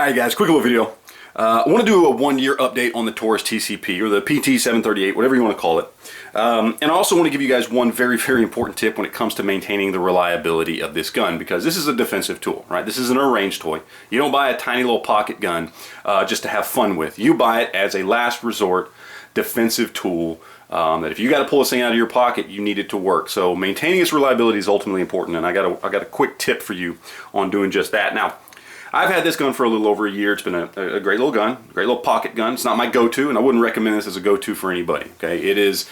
Alright guys, quick little video. I want to do a 1-year update on the Taurus TCP, or the PT738, whatever you want to call it. And I also want to give you guys one very, very important tip when it comes to maintaining the reliability of this gun, because this is a defensive tool, right? This isn't a range toy. You don't buy a tiny little pocket gun just to have fun with. You buy it as a last resort defensive tool that if you got to pull this thing out of your pocket, you need it to work. So maintaining its reliability is ultimately important, and I got a quick tip for you on doing just that. Now, I've had this gun for a little over a year. It's been a great little gun, great little pocket gun. It's not my go-to, and I wouldn't recommend this as a go-to for anybody. Okay, it is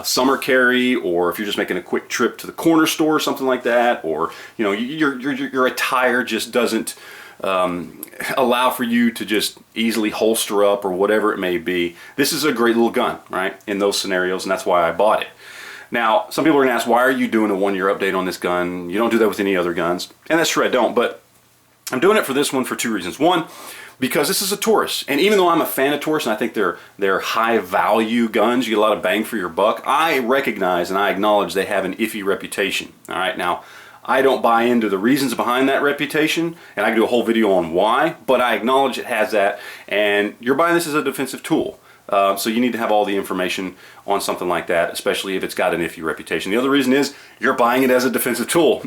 summer carry, or if you're just making a quick trip to the corner store or something like that, or you know your attire just doesn't allow for you to just easily holster up or whatever it may be. This is a great little gun, right? In those scenarios, and that's why I bought it. Now, some people are gonna ask, why are you doing a 1-year update on this gun? You don't do that with any other guns, and that's true, I don't. But I'm doing it for this one for 2 reasons. One, because this is a Taurus, and even though I'm a fan of Taurus and I think they're high value guns, you get a lot of bang for your buck, I recognize and I acknowledge they have an iffy reputation. All right, now I don't buy into the reasons behind that reputation, and I can do a whole video on why, but I acknowledge it has that, and you're buying this as a defensive tool. So you need to have all the information on something like that, especially if it's got an iffy reputation. The other reason is you're buying it as a defensive tool.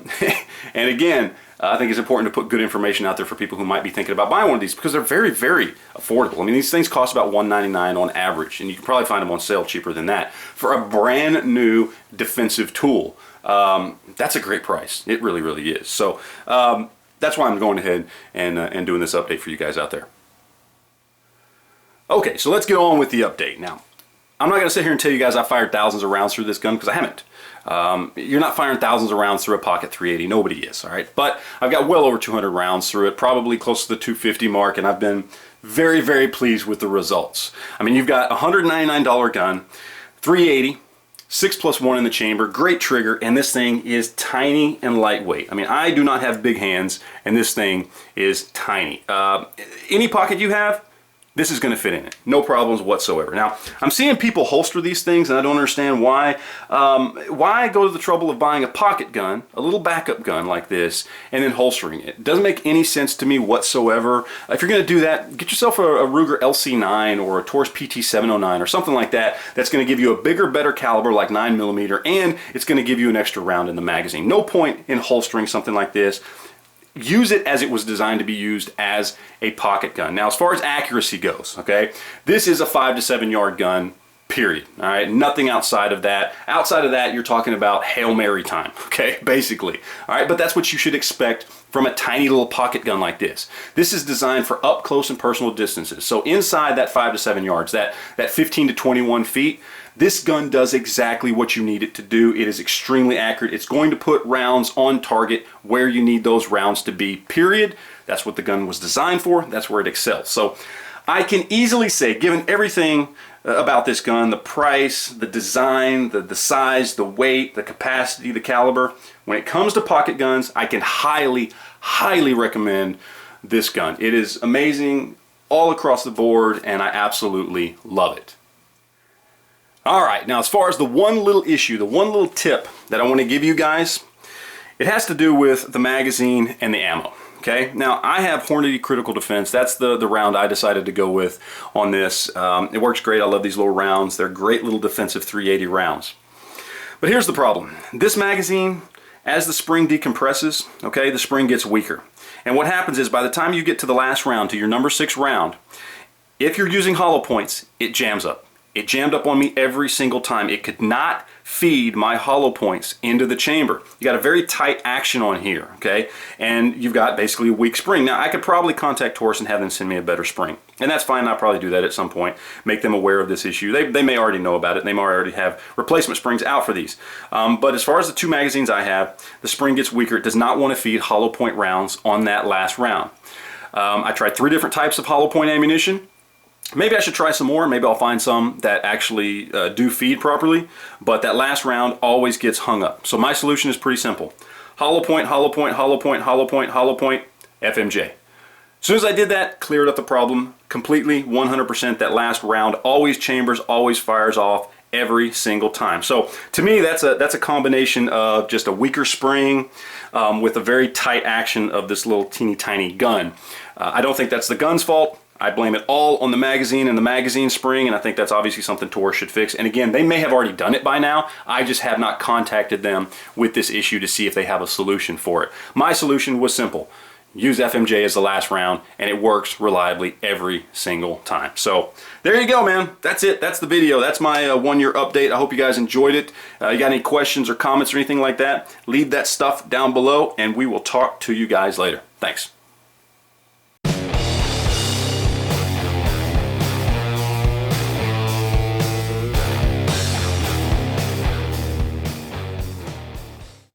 And again, I think it's important to put good information out there for people who might be thinking about buying one of these, because they're very, very affordable. I mean, these things cost about $199 on average, and you can probably find them on sale cheaper than that for a brand new defensive tool. That's a great price. It really, really is. So that's why I'm going ahead and doing this update for you guys out there. Okay, so let's get on with the update. Now, I'm not going to sit here and tell you guys I fired thousands of rounds through this gun, because I haven't. You're not firing thousands of rounds through a pocket 380. Nobody is, all right? But I've got well over 200 rounds through it, probably close to the 250 mark, and I've been very, very pleased with the results. I mean, you've got a $199 gun, 380, 6+1 in the chamber, great trigger, and this thing is tiny and lightweight. I mean, I do not have big hands, and this thing is tiny. Any pocket you have, this is going to fit in it. No problems whatsoever. Now, I'm seeing people holster these things, and I don't understand why. Why go to the trouble of buying a pocket gun, a little backup gun like this, and then holstering it? It doesn't make any sense to me whatsoever. If you're going to do that, get yourself a Ruger LC9 or a Taurus PT709 or something like that that's going to give you a bigger, better caliber like 9mm, and it's going to give you an extra round in the magazine. No point in holstering something like this. Use it as it was designed to be used, as a pocket gun. Now, as far as accuracy goes, okay, this is a 5 to 7 yard gun, period. All right, nothing outside of that. Outside of that, you're talking about Hail Mary time, okay, basically. All right, but that's what you should expect from a tiny little pocket gun like this. This is designed for up close and personal distances. So inside that 5 to 7 yards, that 15 to 21 feet, this gun does exactly what you need it to do. It is extremely accurate. It's going to put rounds on target where you need those rounds to be, period. That's what the gun was designed for. That's where it excels. So I can easily say, given everything about this gun, the price, the design, the size, the weight, the capacity, the caliber, when it comes to pocket guns, I can highly, highly recommend this gun. It is amazing all across the board, and I absolutely love it. Alright, now as far as the one little issue, the one little tip that I want to give you guys, it has to do with the magazine and the ammo. Okay, now I have Hornady Critical Defense. That's the round I decided to go with on this. It works great. I love these little rounds. They're great little defensive 380 rounds. But here's the problem. This magazine, as the spring decompresses, okay, the spring gets weaker. And what happens is, by the time you get to the last round, to your number 6 round, if you're using hollow points, it jams up. It jammed up on me every single time. It could not feed my hollow points into the chamber. You got a very tight action on here, okay? And you've got basically a weak spring. Now, I could probably contact Taurus and have them send me a better spring. And that's fine. I'll probably do that at some point. Make them aware of this issue. They may already know about it. They may already have replacement springs out for these. But as far as the 2 magazines I have, the spring gets weaker. It does not want to feed hollow point rounds on that last round. I tried 3 different types of hollow point ammunition. Maybe I should try some more. Maybe I'll find some that actually do feed properly, but that last round always gets hung up. So my solution is pretty simple. Hollow point, hollow point, hollow point, hollow point, hollow point, FMJ. As soon as I did that, cleared up the problem completely, 100%. That last round always chambers, always fires off every single time. So to me, that's a combination of just a weaker spring with a very tight action of this little teeny tiny gun. I don't think that's the gun's fault. I blame it all on the magazine and the magazine spring, and I think that's obviously something Taurus should fix. And again, they may have already done it by now. I just have not contacted them with this issue to see if they have a solution for it. My solution was simple. Use FMJ as the last round, and it works reliably every single time. So there you go, man. That's it. That's the video. That's my 1 year update. I hope you guys enjoyed it. You got any questions or comments or anything like that, leave that stuff down below, and we will talk to you guys later. Thanks.